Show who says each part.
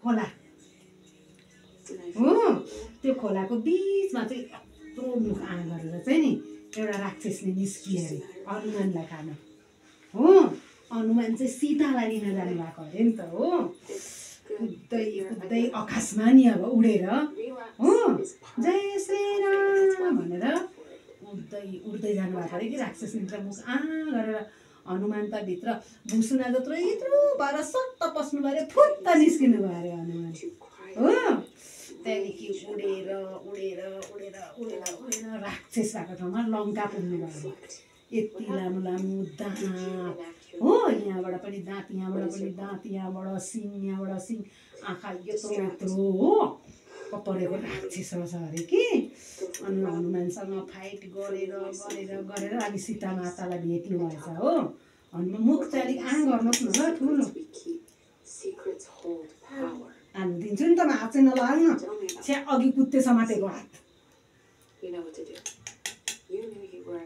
Speaker 1: खोला हो त्यो खोलाको बिचमा चाहिँ यत्रो मुख आँ गरेर चाहिँ नि एउटा राक्षसले निस्कियो अरे हनुमानलाई खान हो हनुमान चाहिँ सीतालाई लिन जानुभएको अरे नि त हो कुद्दै कुद्दै आकाशमा नि अब उडेर हो जय श्रीराम भनेर उड्दै जानुभएको अरे कि राक्षसले त मुख आँ गरेर हनुमान त भित्र भुसुना जत्रो यत्रो भएर सट्ट पस्नु भयो फुत्त निस्किनु भयो अरे हनुमान हो त्यहाँदेखि उडेर उडेर उडेर उडेर उडेर राक्षस भएको ठाउँमा लङ्का पुग्नु भयो यति लामो लामो दाँत हो यहाँबाट पनि दाँत यहाँबाट पनि दाँत यहाँबाट सिङ यहाँबाट सिङ आँखा यत्रो यत्रो हो परेको राक्षस रहेछ अरे कि अनि हनुमानसँग फाइट गरेर गरेर गरेर अनि सीता मातालाई भेट्नु भएछ हो हनुमान मुख चाहिँ अलिक आँ गर्नुहोस् न ल ठुलो हालिदिन्छु नि त म हात चाहिँ नलाग्नु न छ्या अघि कुत्ते समातेको हात